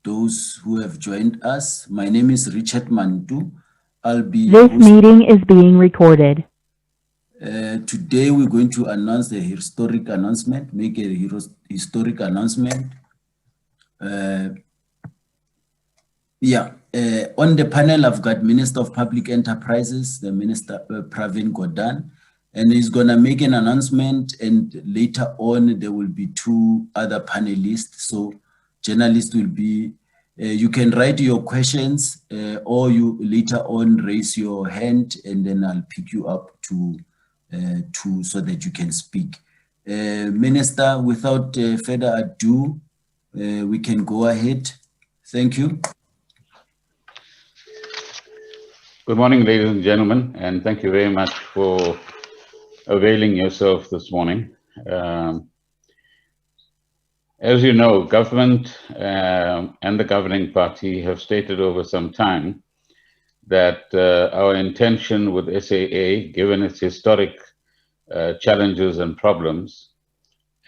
those who have joined us. My name is Richard Mantu. I'll be This host. meeting is being recorded. Today we're going to announce the historic announcement, make a historic announcement. On the panel, I've got Minister of Public Enterprises, the Minister Pravin Gordhan, and he's going to make an announcement, and later on there will be two other panelists. So journalists will be, you can write your questions or you later on raise your hand, and then I'll pick you up to so that you can speak. Minister, without further ado, we can go ahead. Thank you. Good morning, ladies and gentlemen, and thank you very much for availing yourself this morning. As you know, government and the governing party have stated over some time that our intention with SAA, given its historic challenges and problems,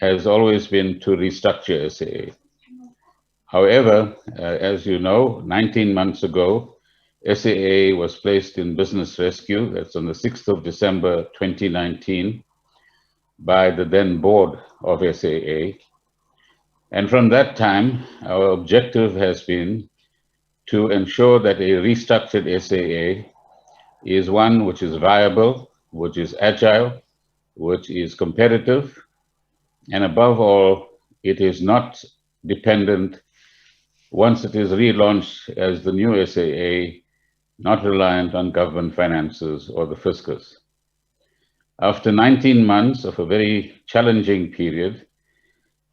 has always been to restructure SAA. However, as you know, 19 months ago, SAA was placed in business rescue. That's on the 6th of December 2019 by the then board of SAA. And from that time, our objective has been to ensure that a restructured SAA is one which is viable, which is agile, which is competitive, and above all, it is not dependent, once it is relaunched as the new SAA, not reliant on government finances or the fiscus. After 19 months of a very challenging period,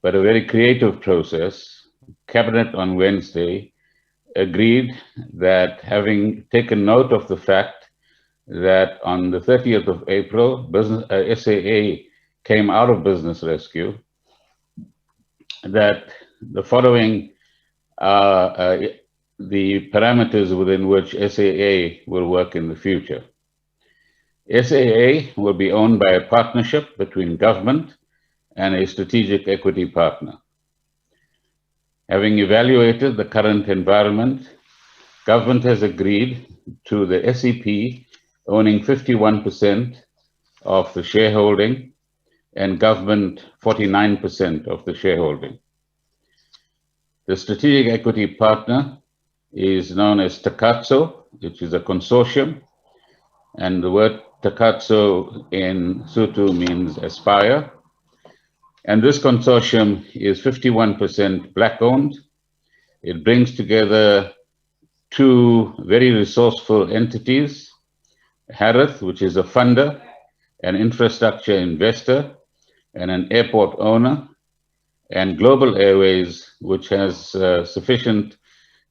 but a very creative process, Cabinet on Wednesday agreed that, having taken note of the fact that on the 30th of April, SAA came out of business rescue, that the following the parameters within which SAA will work in the future. SAA will be owned by a partnership between government and a strategic equity partner. Having evaluated the current environment, government has agreed to the SEP owning 51% of the shareholding and government 49% of the shareholding. The strategic equity partner is known as Takatso, which is a consortium, and the word Takatso in Sotho means aspire. And this consortium is 51% black-owned. It brings together two very resourceful entities, Harith, which is a funder, an infrastructure investor, and an airport owner, and Global Airways, which has sufficient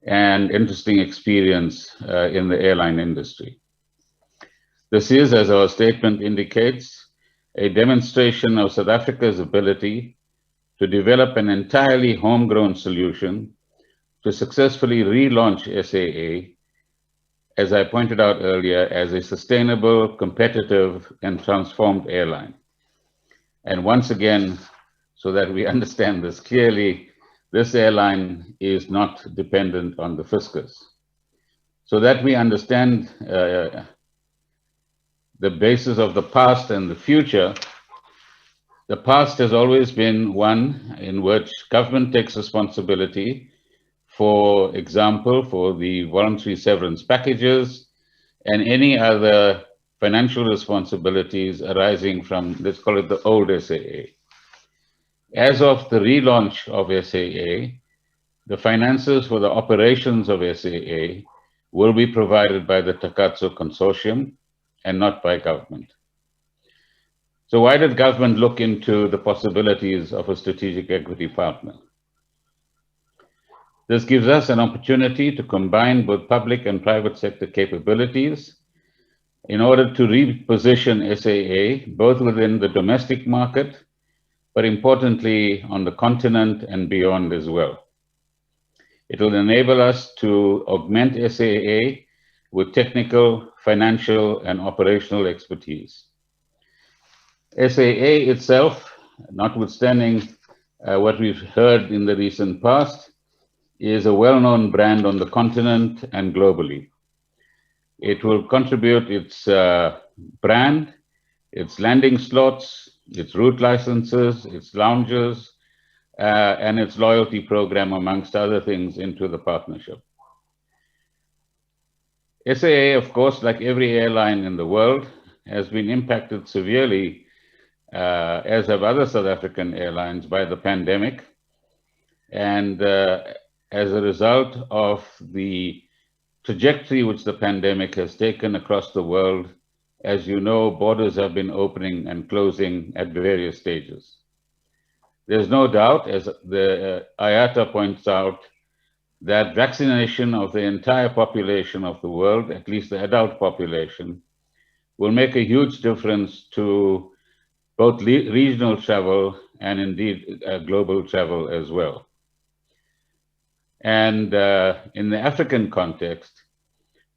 and interesting experience in the airline industry. This is, as our statement indicates, a demonstration of South Africa's ability to develop an entirely homegrown solution to successfully relaunch SAA, as I pointed out earlier, as a sustainable, competitive, and transformed airline. And once again, so that we understand this clearly, this airline is not dependent on the fiscus. So that we understand the basis of the past and the future, the past has always been one in which government takes responsibility, for example, for the voluntary severance packages and any other financial responsibilities arising from, let's call it the old SAA. As of the relaunch of SAA, the finances for the operations of SAA will be provided by the Takatso Consortium and not by government. So why did government look into the possibilities of a strategic equity partner? This gives us an opportunity to combine both public and private sector capabilities in order to reposition SAA both within the domestic market, but importantly on the continent and beyond as well. It will enable us to augment SAA with technical, financial, and operational expertise. SAA itself, notwithstanding what we've heard in the recent past, is a well-known brand on the continent and globally. It will contribute its brand, its landing slots, its route licenses, its lounges, and its loyalty program, amongst other things, into the partnership. SAA, of course, like every airline in the world, has been impacted severely, as have other South African airlines, by the pandemic. And as a result of the trajectory which the pandemic has taken across the world, as you know, borders have been opening and closing at various stages. There's no doubt, as the IATA points out, that vaccination of the entire population of the world, at least the adult population, will make a huge difference to both regional travel and indeed global travel as well. And in the African context,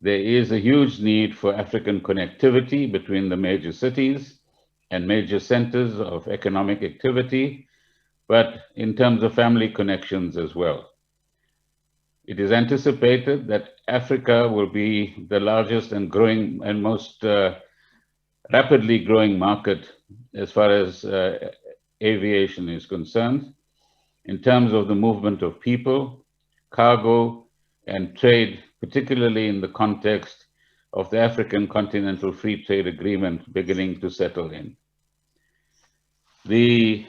there is a huge need for African connectivity between the major cities and major centers of economic activity, but in terms of family connections as well. It is anticipated that Africa will be the largest and growing and most rapidly growing market as far as aviation is concerned, in terms of the movement of people, cargo, and trade, particularly in the context of the African Continental Free Trade Agreement beginning to settle in. The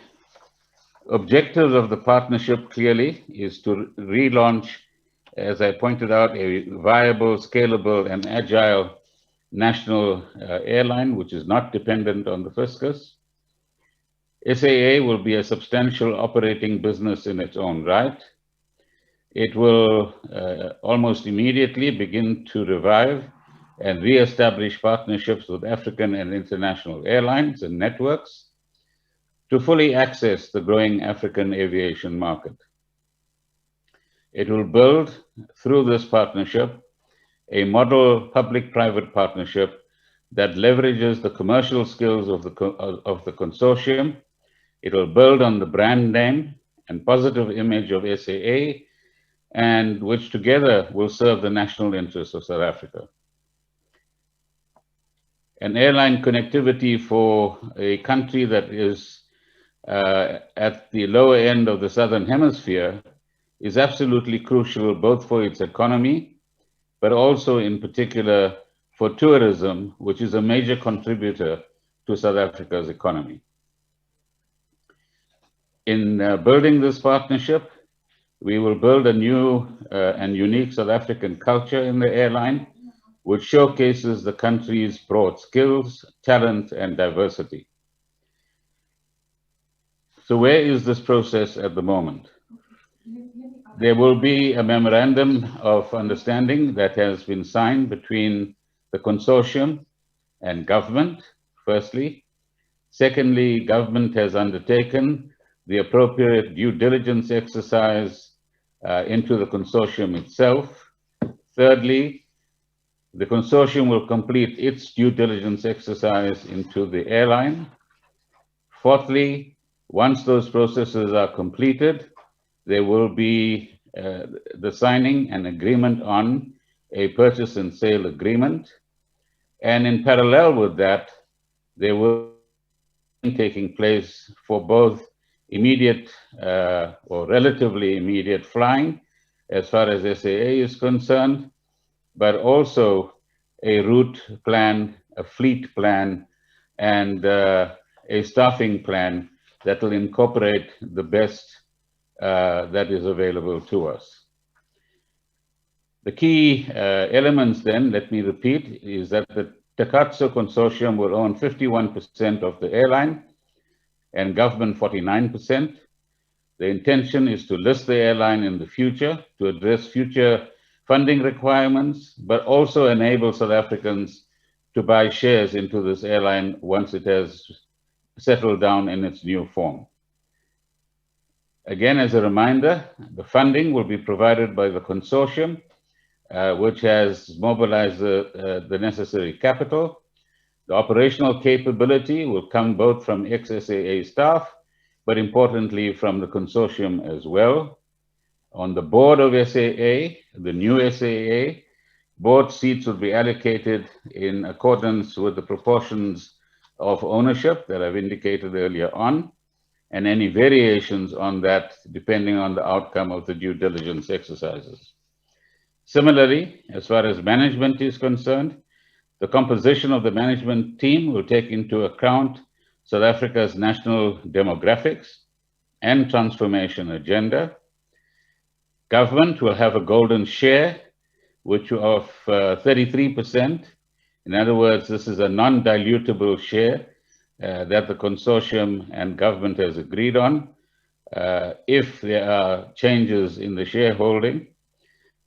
objective of the partnership clearly is to relaunch, as I pointed out, a viable, scalable, and agile national airline, which is not dependent on the fiscus. SAA will be a substantial operating business in its own right. It will almost immediately begin to revive and re-establish partnerships with African and international airlines and networks to fully access the growing African aviation market. It will build, through this partnership, a model public-private partnership that leverages the commercial skills of the consortium. It will build on the brand name and positive image of SAA, and which together will serve the national interests of South Africa. An airline connectivity for a country that is at the lower end of the Southern Hemisphere is absolutely crucial, both for its economy, but also in particular for tourism, which is a major contributor to South Africa's economy. In building this partnership, we will build a new and unique South African culture in the airline, which showcases the country's broad skills, talent, and diversity. So where is this process at the moment? There will be a memorandum of understanding that has been signed between the consortium and government, firstly. Secondly, government has undertaken the appropriate due diligence exercise into the consortium itself. Thirdly, the consortium will complete its due diligence exercise into the airline. Fourthly, once those processes are completed, there will be the signing and agreement on a purchase and sale agreement. And in parallel with that, there will be taking place for both immediate or relatively immediate flying as far as SAA is concerned, but also a route plan, a fleet plan, and a staffing plan that will incorporate the best that is available to us. The key elements then, let me repeat, is that the Takatso Consortium will own 51% of the airline and government 49%. The intention is to list the airline in the future to address future funding requirements, but also enable South Africans to buy shares into this airline once it has settled down in its new form. Again, as a reminder, the funding will be provided by the consortium, which has mobilized the necessary capital. The operational capability will come both from ex-SAA staff, but importantly from the consortium as well. On the board of SAA, the new SAA, board seats will be allocated in accordance with the proportions of ownership that I've indicated earlier on, and any variations on that depending on the outcome of the due diligence exercises. Similarly, as far as management is concerned, the composition of the management team will take into account South Africa's national demographics and transformation agenda. Government will have a golden share, which of 33%. In other words, this is a non-dilutable share that the consortium and government has agreed on if there are changes in the shareholding.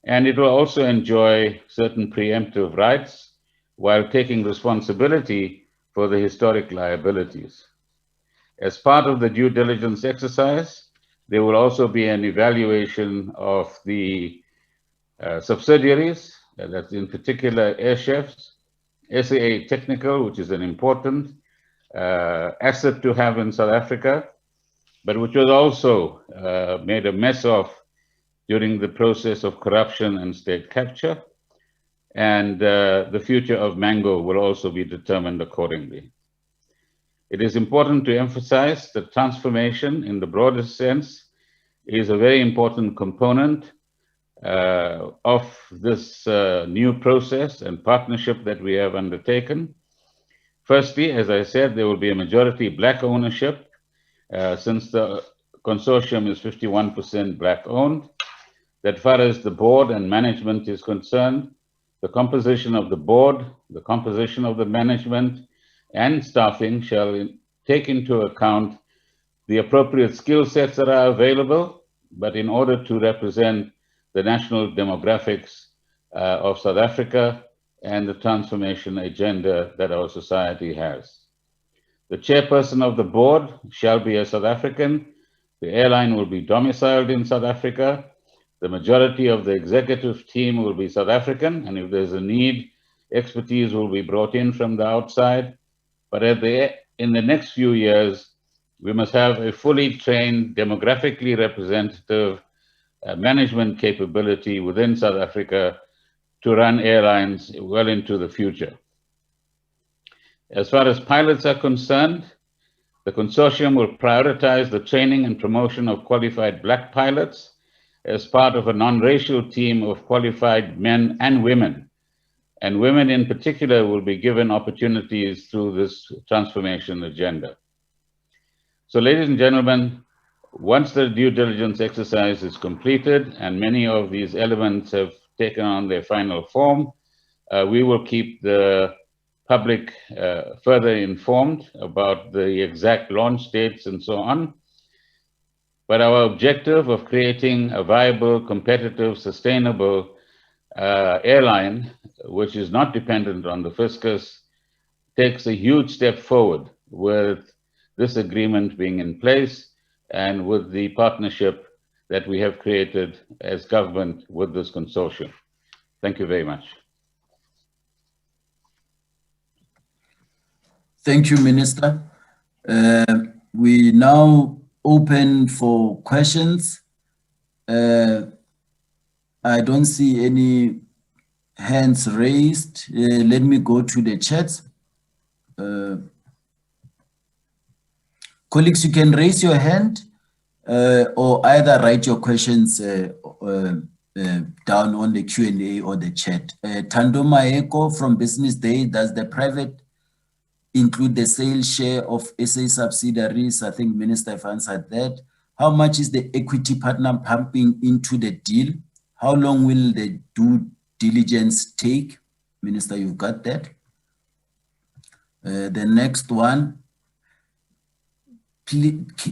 And it will also enjoy certain preemptive rights while taking responsibility for the historic liabilities. As part of the due diligence exercise, there will also be an evaluation of the subsidiaries, that's in particular Airchefs, SAA Technical, which is an important asset to have in South Africa, but which was also made a mess of during the process of corruption and state capture. And the future of Mango will also be determined accordingly. It is important to emphasize that transformation in the broadest sense is a very important component of this new process and partnership that we have undertaken. Firstly, as I said, there will be a majority black ownership since the consortium is 51% black owned. That far as the board and management is concerned, the composition of the board, the composition of the management, and staffing shall take into account the appropriate skill sets that are available, but in order to represent the national demographics of South Africa and the transformation agenda that our society has. The chairperson of the board shall be a South African. The airline will be domiciled in South Africa. The majority of the executive team will be South African, and if there's a need, expertise will be brought in from the outside. But in the next few years, we must have a fully trained, demographically representative management capability within South Africa to run airlines well into the future. As far as pilots are concerned, the consortium will prioritize the training and promotion of qualified black pilots as part of a non-racial team of qualified men and women. And women in particular will be given opportunities through this transformation agenda. So ladies and gentlemen, once the due diligence exercise is completed and many of these elements have taken on their final form, we will keep the public further informed about the exact launch dates and so on. But our objective of creating a viable, competitive, sustainable airline, which is not dependent on the fiscus, takes a huge step forward with this agreement being in place and with the partnership that we have created as government with this consortium. Thank you very much. Thank you, Minister. We now open for questions. I don't see any hands raised. Let me go to the chat. Colleagues, you can raise your hand or either write your questions down on the Q&A or the chat. Tando Maeko from Business Day, does the private include the sale share of SA subsidiaries? I think Minister have answered that. How much is the equity partner pumping into the deal? How long will the due diligence take? Minister, you've got that. The next one,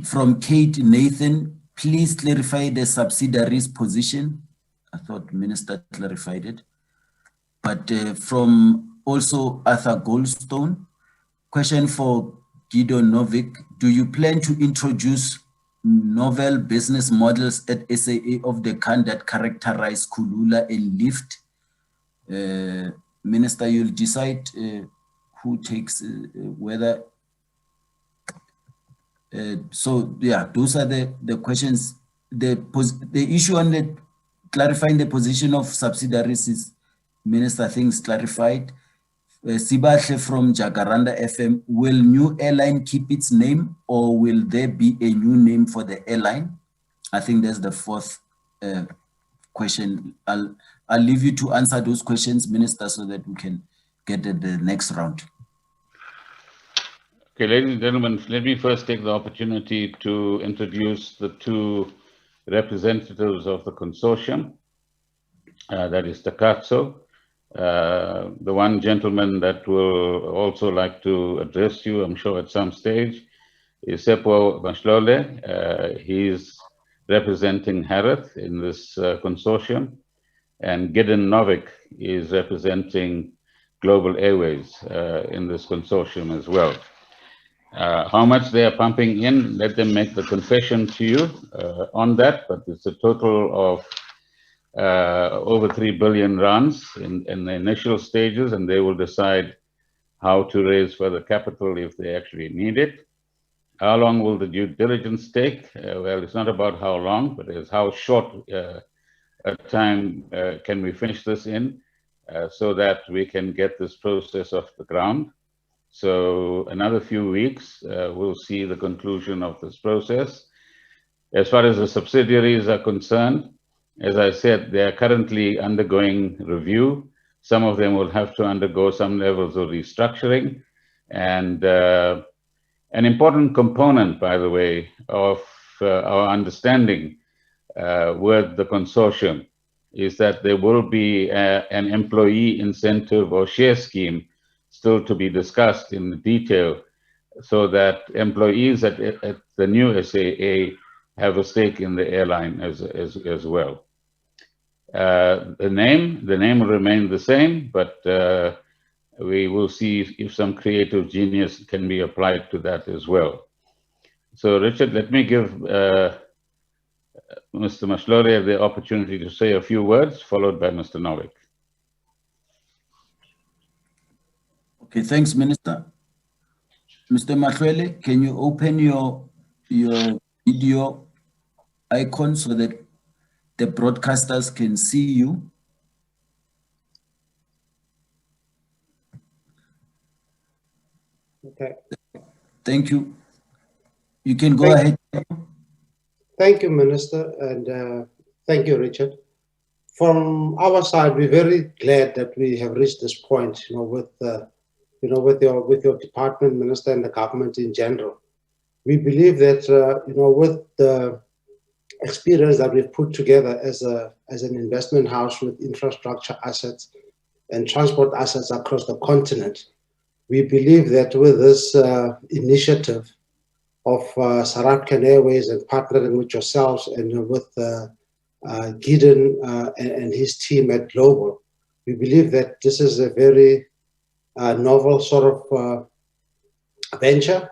from Kate Nathan, please clarify the subsidiaries position. I thought Minister clarified it. But from also Arthur Goldstone, question for Gideon Novick, do you plan to introduce novel business models at SAA of the kind that characterize Kulula and Lift? Minister, you'll decide who takes whether. So yeah, those are the questions the issue on the clarifying the position of subsidiaries is, Minister, I think, is clarified. Sibahle from Jacaranda FM, will new airline keep its name, or will there be a new name for the airline? I think that's the fourth question. I'll leave you to answer those questions, Minister, so that we can get the next round. Okay, ladies and gentlemen, let me first take the opportunity to introduce the two representatives of the consortium, that is Takatso. The one gentleman that will also like to address you, I'm sure at some stage, is Sepo Mashlole. He's representing Harith in this consortium, and Gideon Novik is representing Global Airways in this consortium as well. How much they are pumping in, let them make the confession to you on that, but it's a total of over 3 billion rands in the initial stages, and they will decide how to raise further capital if they actually need it. How long will the due diligence take? Well, it's not about how long, but it's how short a time can we finish this in so that we can get this process off the ground. So another few weeks, we'll see the conclusion of this process. As far as the subsidiaries are concerned, as I said, they are currently undergoing review. Some of them will have to undergo some levels of restructuring. And an important component, by the way, of our understanding with the consortium is that there will be an employee incentive or share scheme still to be discussed in detail, so that employees at the new SAA have a stake in the airline as well. The name will remain the same, but we will see if some creative genius can be applied to that as well. So, Richard, let me give Mr. Mashlore the opportunity to say a few words, followed by Mr. Novik. Okay, thanks, Minister. Mr. Mashlore, can you open your video icon so that the broadcasters can see you? Okay. Thank you. You can go ahead. Thank you, Minister, and thank you, Richard. From our side, we're very glad that we have reached this point, with your department, Minister, and the government in general. We believe that, with the experience that we've put together as an investment house with infrastructure assets and transport assets across the continent, we believe that with this initiative of South African Airways and partnering with yourselves and with Gideon and his team at Global, we believe that this is a very novel sort of venture,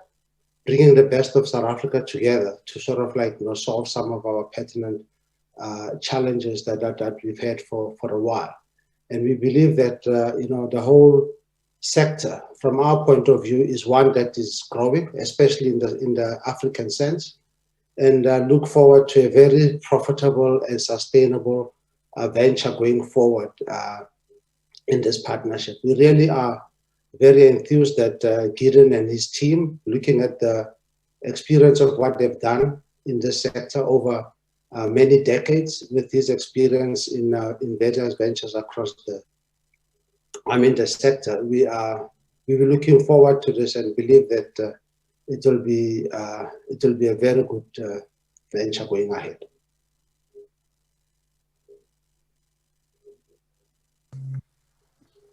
bringing the best of South Africa together to sort of solve some of our pertinent challenges that we've had for a while. And we believe that the whole sector, from our point of view, is one that is growing, especially in the African sense, and look forward to a very profitable and sustainable venture going forward in this partnership. We really are very enthused that Gideon and his team, looking at the experience of what they've done in this sector over many decades, with his experience in various ventures across the sector, we were looking forward to this and believe that it will be a very good venture going ahead.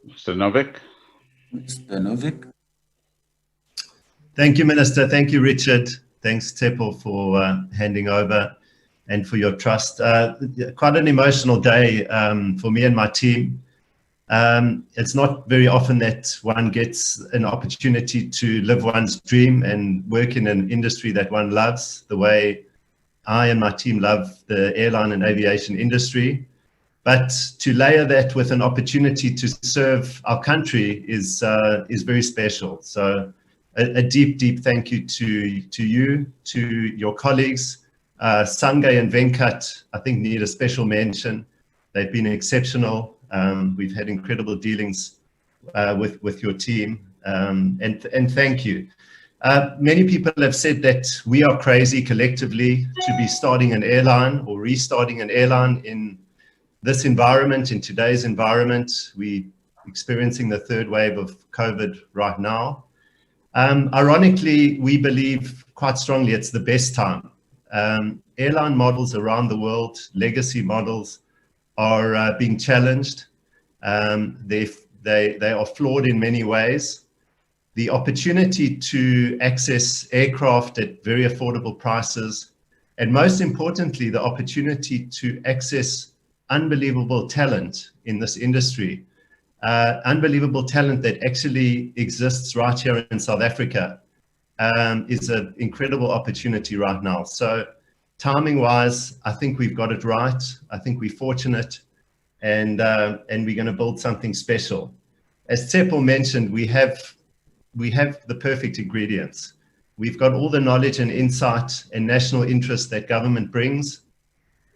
Mr. Novik. Mr. Novik. Thank you, Minister. Thank you, Richard. Thanks, Tepel, for handing over and for your trust. Quite an emotional day for me and my team. It's not very often that one gets an opportunity to live one's dream and work in an industry that one loves, the way I and my team love the airline and aviation industry. But to layer that with an opportunity to serve our country is very special. So a deep, deep thank you to you, to your colleagues, Sangay and Venkat, I think, need a special mention. They've been exceptional. We've had incredible dealings with your team, and thank you. Many people have said that we are crazy collectively to be starting an airline or restarting an airline in this environment, in today's environment. We're experiencing the third wave of COVID right now. Ironically, we believe quite strongly it's the best time. Airline models around the world, legacy models, are being challenged. They are flawed in many ways. The opportunity to access aircraft at very affordable prices, and most importantly, the opportunity to access unbelievable talent in this industry, unbelievable talent that actually exists right here in South Africa, is an incredible opportunity right now. So timing-wise, I think we've got it right. I think we're fortunate, and we're going to build something special. As Tsepo mentioned, we have the perfect ingredients. We've got all the knowledge and insight and national interest that government brings.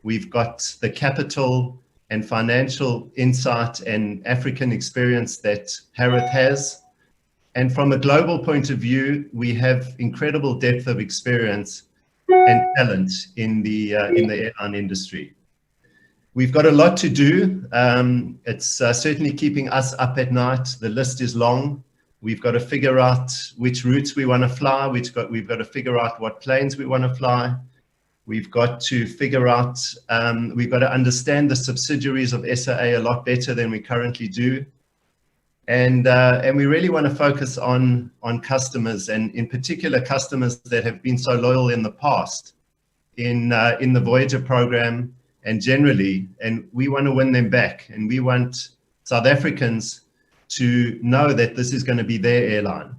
We've got the capital and financial insight and African experience that Harith has. And from a global point of view, we have incredible depth of experience and talent in the airline industry. We've got a lot to do. It's certainly keeping us up at night. The list is long. We've got to figure out which routes we want to fly. We've got to figure out what planes we want to fly. We've got to figure out, we've got to understand the subsidiaries of SAA a lot better than we currently do. And we really want to focus on customers, and in particular customers that have been so loyal in the past in the Voyager program and generally, and we want to win them back. And we want South Africans to know that this is going to be their airline.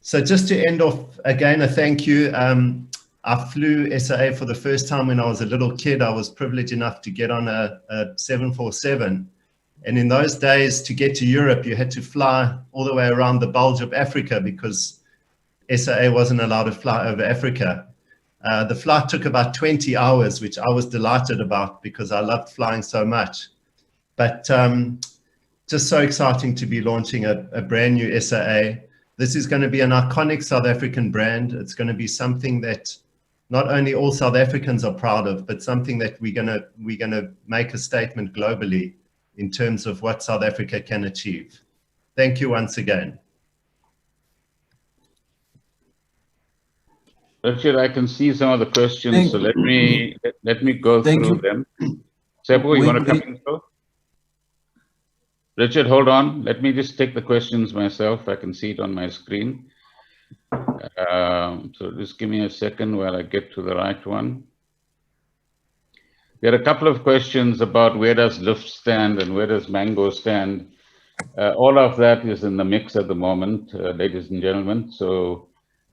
So just to end off, again, a thank you. I flew SAA for the first time when I was a little kid. I was privileged enough to get on a 747. And in those days, to get to Europe, you had to fly all the way around the bulge of Africa because SAA wasn't allowed to fly over Africa. The flight took about 20 hours, which I was delighted about because I loved flying so much. But just so exciting to be launching a brand new SAA. This is going to be an iconic South African brand. It's going to be something that not only all South Africans are proud of, but something that we're going to make a statement globally in terms of what South Africa can achieve. Thank you once again. Richard, I can see some of the questions, so let me go through them. Tsepo, you want to come in? Richard, hold on. Let me just take the questions myself. I can see it on my screen. So just give me a second while I get to the right one. There are a couple of questions about where does Lyft stand and where does Mango stand. All of that is in the mix at the moment, ladies and gentlemen. So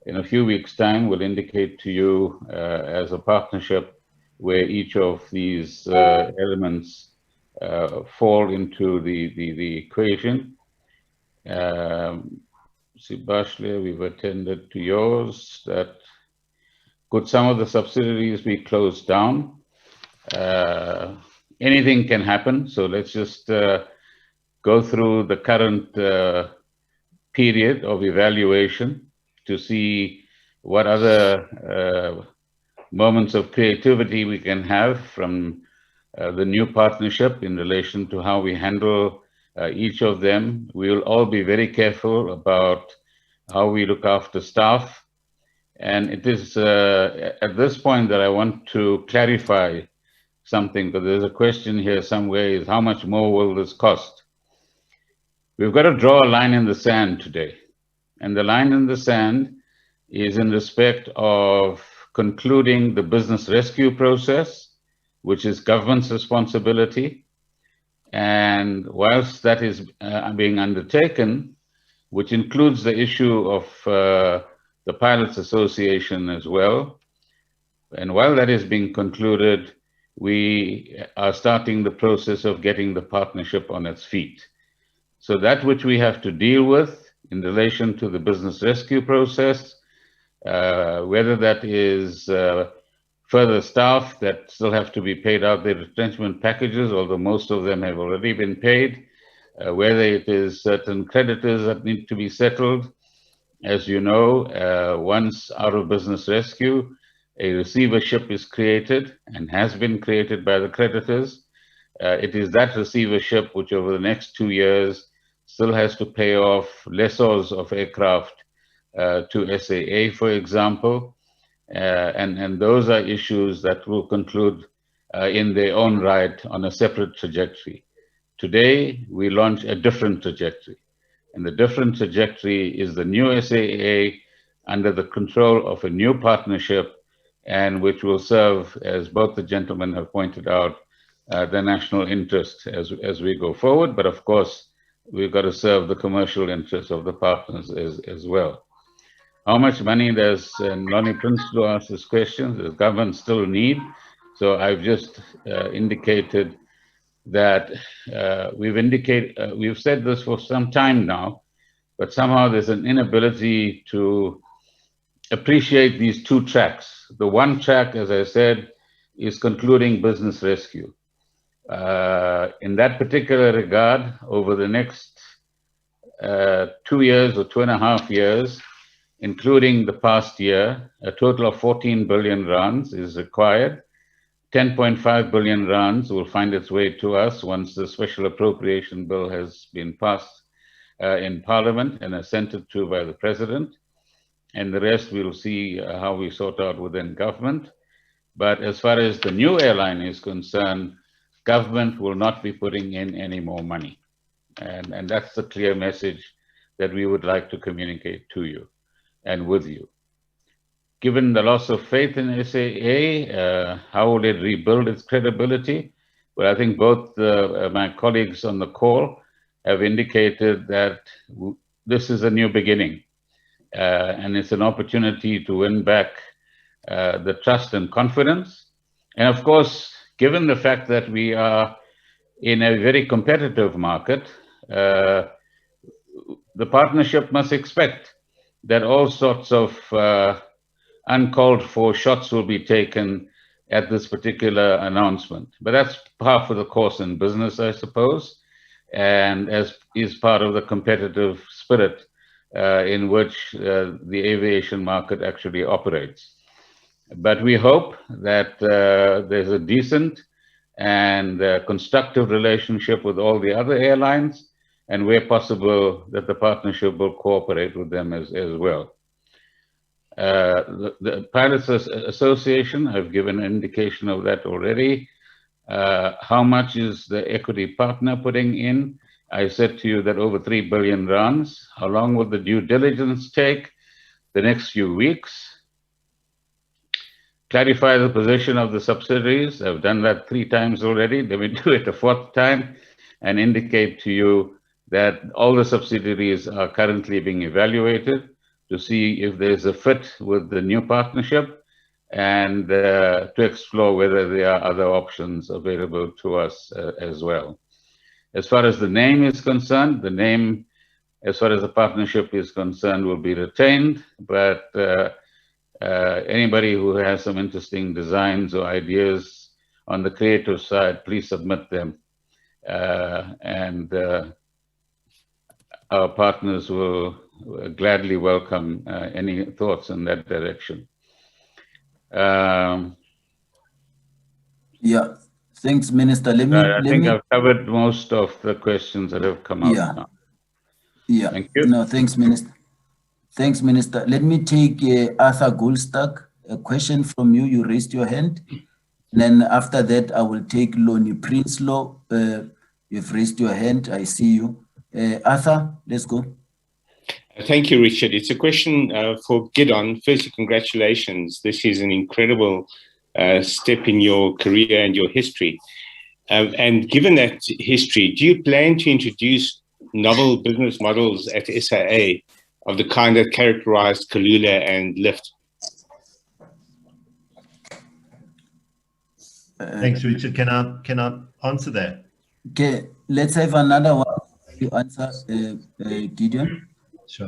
in a few weeks' time, we'll indicate to you as a partnership where each of these elements fall into the equation. Sebastian, we've attended to yours. That could some of the subsidiaries be closed down? Anything can happen. So let's just go through the current period of evaluation to see what other moments of creativity we can have from the new partnership in relation to how we handle each of them. We will all be very careful about how we look after staff. And it is at this point that I want to clarify something, because there's a question here somewhere, is how much more will this cost? We've got to draw a line in the sand today. And the line in the sand is in respect of concluding the business rescue process, which is government's responsibility. And whilst that is being undertaken, which includes the issue of the Pilots Association as well, and while that is being concluded, we are starting the process of getting the partnership on its feet. So that which we have to deal with in relation to the business rescue process, whether that is further staff that still have to be paid out their retrenchment packages, although most of them have already been paid. Whether it is certain creditors that need to be settled. As you know, once out of business rescue, a receivership is created and has been created by the creditors. It is that receivership which over the next 2 years still has to pay off lessors of aircraft to SAA, for example. And those are issues that will conclude in their own right on a separate trajectory. Today, we launch a different trajectory. And the different trajectory is the new SAA under the control of a new partnership, and which will serve, as both the gentlemen have pointed out, the national interest as we go forward. But of course, we've got to serve the commercial interests of the partners as well. How much money does, and Lonnie Prinsloo asked this question, does government still need? So I've just indicated that we've said this for some time now, but somehow there's an inability to appreciate these two tracks. The one track, as I said, is concluding business rescue. In that particular regard, over the next 2 years or 2.5 years, including the past year, a total of 14 billion rands is required. 10.5 billion rands will find its way to us once the special appropriation bill has been passed in Parliament and assented to by the President. And the rest we'll see how we sort out within government. But as far as the new airline is concerned, government will not be putting in any more money. And that's the clear message that we would like to communicate to you and with you. Given the loss of faith in SAA, how will it rebuild its credibility? Well, I think both my colleagues on the call have indicated that this is a new beginning, and it's an opportunity to win back the trust and confidence. And of course, given the fact that we are in a very competitive market, the partnership must expect that all sorts of uncalled for shots will be taken at this particular announcement. But that's par for the course in business, I suppose, and as is part of the competitive spirit in which the aviation market actually operates. But we hope that there's a decent and constructive relationship with all the other airlines, and where possible, that the partnership will cooperate with them as well. The Pilots Association, I've given an indication of that already. How much is the equity partner putting in? I said to you that over 3 billion rands. How long will the due diligence take? The next few weeks. Clarify the position of the subsidiaries. I've done that 3 times already. Let me do it a 4th time and indicate to you that all the subsidiaries are currently being evaluated to see if there's a fit with the new partnership and to explore whether there are other options available to us as well. As far as the name is concerned, the name, as far as the partnership is concerned, will be retained, but anybody who has some interesting designs or ideas on the creative side, please submit them. And our partners will gladly welcome any thoughts in that direction. Yeah, thanks, Minister. I think I've covered most of the questions that have come out now. Yeah. Thank you. No, thanks, Minister. Thanks, Minister. Let me take Arthur Goldstack, a question from you. You raised your hand. And then after that, I will take Lonnie Prinsloo. You've raised your hand. I see you. Arthur, let's go. Thank you, Richard. It's a question for Gidon. Firstly, congratulations. This is an incredible step in your career and your history. And given that history, do you plan to introduce novel business models at SAA of the kind that characterized Kalula and Lyft? Thanks, Richard. Can I answer that? Okay, let's have another one. You answer, Gideon. Sure.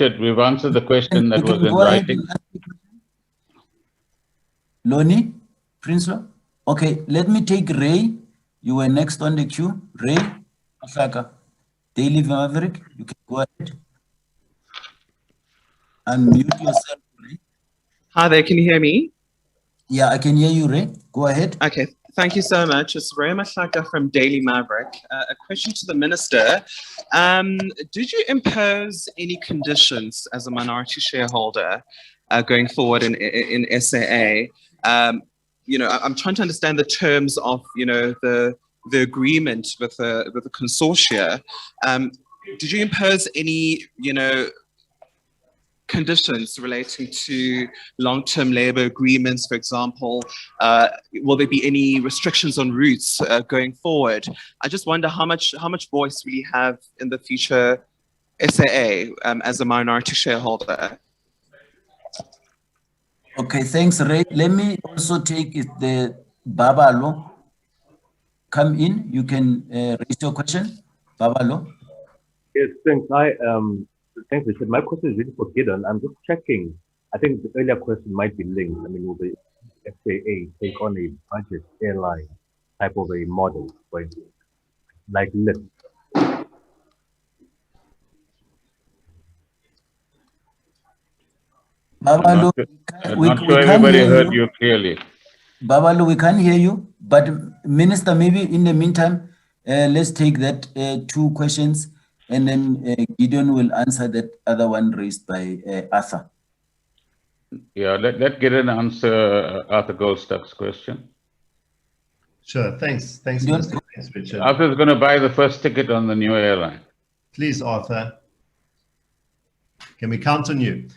Richard, we've answered the question that was in go ahead writing. and ask the question. Lonnie, Prinsloo. Okay, let me take Ray. You were next on the queue. Ray Masaka, Daily Maverick. You can go ahead. Unmute yourself, Ray. Hi there, can you hear me? Yeah, I can hear you, Ray. Go ahead. Okay, thank you so much. It's Ray Masaka from Daily Maverick. A question to the Minister. Did you impose any conditions as a minority shareholder going forward in SAA? You know, I'm trying to understand the terms of, you know, the agreement with the consortia. Did you impose any, you know, conditions relating to long-term labor agreements, for example? Will there be any restrictions on routes going forward? I just wonder how much voice will you have in the future SAA as a minority shareholder? Okay, thanks, Ray. Let me also take the Babalo. Come in. You can raise your question, Babalo. Yes, thanks. Thanks, Richard. My question is really for Gideon. I'm just checking. I think the earlier question might be linked. I mean, will the SAA take on a budget airline type of a model, right? Like Lyft? Babalo, I'm not sure everybody heard you clearly. Babalo, we can't hear you. But Minister, maybe in the meantime, let's take that two questions, and then Gideon will answer that other one raised by Arthur. Yeah, let Gideon answer Arthur Goldstock's question. Sure, thanks. Thanks, Minister. Thanks, Richard. Arthur's going to buy the first ticket on the new airline. Please, Arthur. Can we count on you?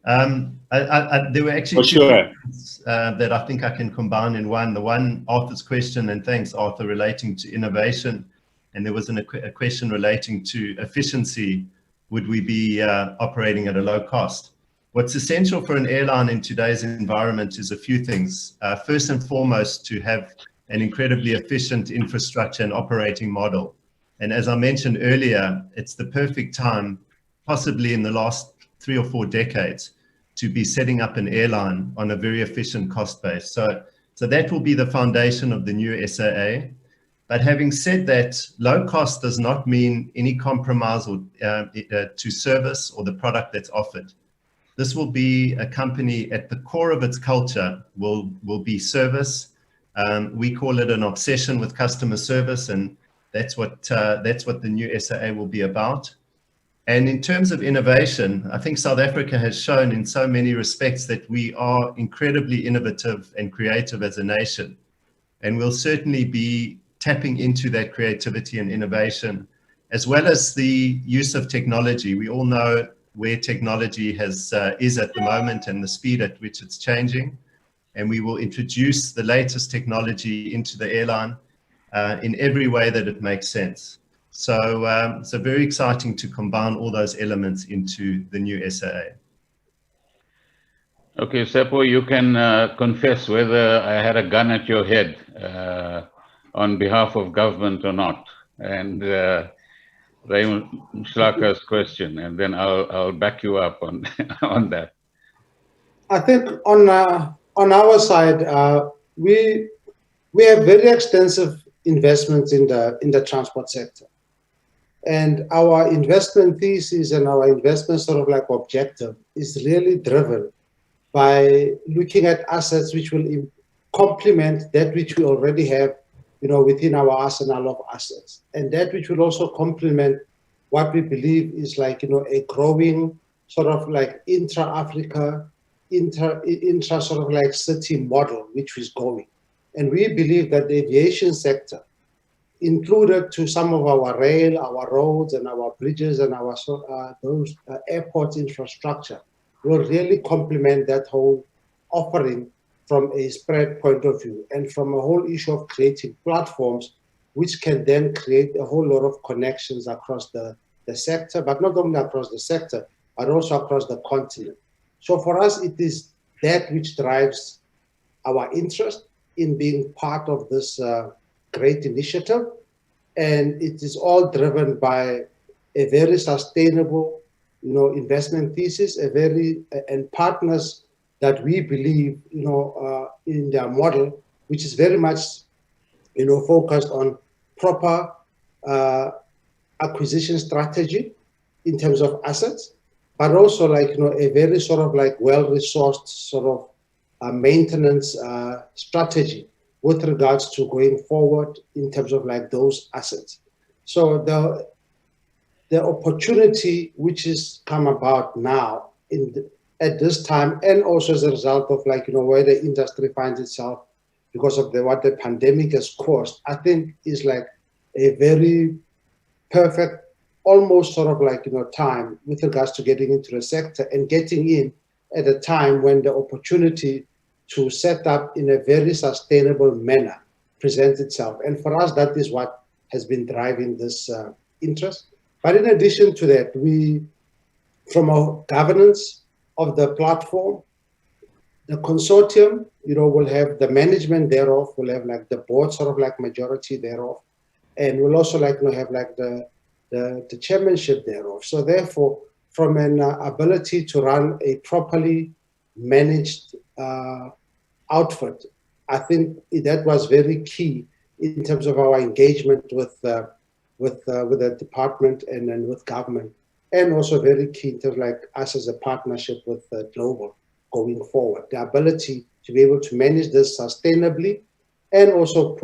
There were actually two questions that I think I can combine in one. The one, Arthur's question, and thanks, Arthur, relating to innovation. And there was a question relating to efficiency. Would we be operating at a low cost? What's essential for an airline in today's environment is a few things. First and foremost, to have an incredibly efficient infrastructure and operating model. And as I mentioned earlier, it's the perfect time, possibly in the last 3 or 4 decades, to be setting up an airline on a very efficient cost base. So that will be the foundation of the new SAA. But having said that, low cost does not mean any compromise or, to service or the product that's offered. This will be a company at the core of its culture will be service. We call it an obsession with customer service, and that's what the new SAA will be about. And in terms of innovation, I think South Africa has shown in so many respects that we are incredibly innovative and creative as a nation. And we'll certainly be tapping into that creativity and innovation, as well as the use of technology. We all know where technology is at the moment and the speed at which it's changing. And we will introduce the latest technology into the airline in every way that it makes sense. So very exciting to combine all those elements into the new SAA. Okay, Seppo, you can confess whether I had a gun at your head on behalf of government or not. And Raymond Mshlaka's question, and then I'll back you up on on that. I think on our side, we have very extensive investments in the transport sector. And our investment thesis and our investment sort of like objective is really driven by looking at assets which will complement that which we already have, you know, within our arsenal of assets. And that which will also complement what we believe is like, you know, a growing sort of like intra-Africa, intra sort of like city model, which is going. And we believe that the aviation sector, included to some of our rail, our roads, and our bridges, and our those airport infrastructure, will really complement that whole offering from a spread point of view, and from a whole issue of creating platforms which can then create a whole lot of connections across the sector, but not only across the sector, but also across the continent. So for us, it is that which drives our interest in being part of this great initiative. And it is all driven by a very sustainable, investment thesis, and partners that we believe, in their model, which is very much, focused on proper acquisition strategy in terms of assets, but also a very sort of well-resourced sort of maintenance strategy with regards to going forward in terms of those assets. So the opportunity which has come about now at this time, and also as a result of where the industry finds itself because of what the pandemic has caused, I think is a very perfect, almost sort of time with regards to getting into the sector and getting in at a time when the opportunity to set up in a very sustainable manner presents itself. And for us, that is what has been driving this interest. But in addition to that, we, from our governance of the platform, the consortium, will have the management thereof, will have the board sort of majority thereof, and we'll also have the chairmanship thereof. So therefore, from an ability to run a properly managed outfit, I think that was very key in terms of our engagement with the department and then with government, and also very key in terms of us as a partnership with Global going forward. The ability to be able to manage this sustainably, and also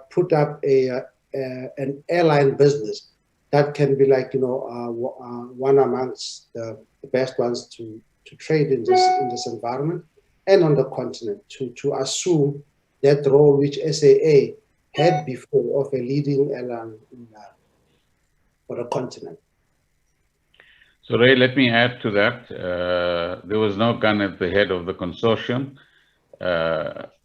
put up an airline business that can be one amongst the best ones to trade in this environment and on the continent, to assume that role which SAA had before of a leading airline for the continent. So Ray, let me add to that. There was no gun at the head of the consortium.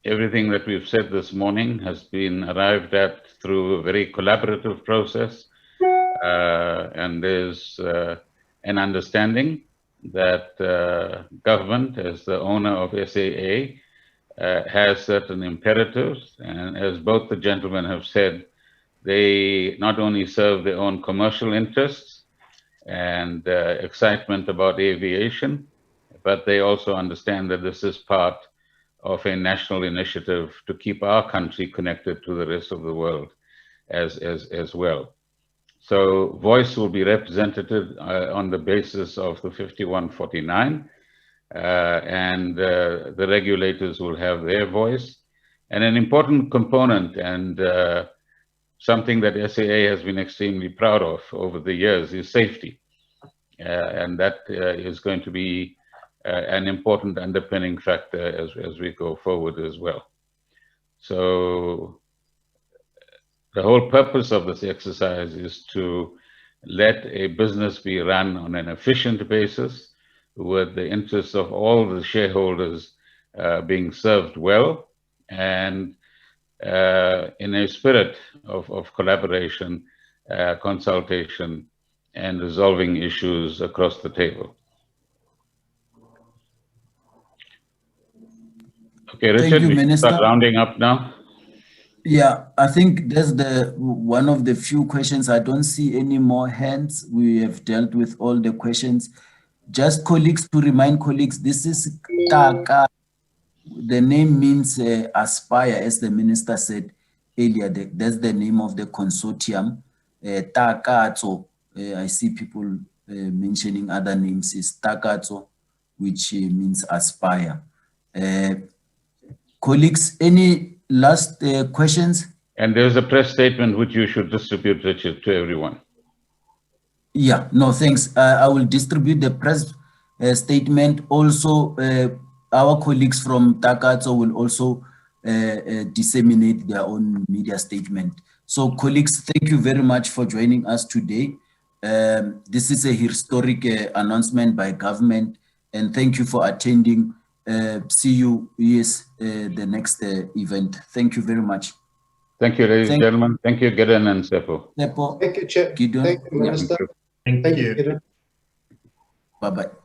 Everything that we've said this morning has been arrived at through a very collaborative process. And there's an understanding that government, as the owner of SAA, has certain imperatives. And as both the gentlemen have said, they not only serve their own commercial interests and excitement about aviation, but they also understand that this is part of a national initiative to keep our country connected to the rest of the world as well. So voice will be represented on the basis of the 5149, and the regulators will have their voice. And an important component, and something that SAA has been extremely proud of over the years, is safety. And that is going to be an important underpinning factor as we go forward as well. So the whole purpose of this exercise is to let a business be run on an efficient basis with the interests of all the shareholders being served well, and in a spirit of collaboration, consultation, and resolving issues across the table. Okay, Richard, Thank you, we Minister. start rounding up now. Yeah, I think that's one of the few questions. I don't see any more hands. We have dealt with all the questions. Just colleagues, to remind colleagues, this is Taka. The name means aspire, as the minister said earlier. That's the name of the consortium. Takatso. I see people mentioning other names. Is Takatso, which means aspire. Colleagues, any last questions? And there's a press statement which you should distribute, Richard, to everyone. Yeah, no, thanks. I will distribute the press statement. Also, our colleagues from Takatso will also disseminate their own media statement. So colleagues, thank you very much for joining us today. This is a historic announcement by government, and thank you for attending. See you, the next event. Thank you very much. Thank you, ladies and gentlemen. Thank you, Gideon and Seppo. Thank you, Chair. Gideon. Thank you, Minister. Thank you. Bye-bye.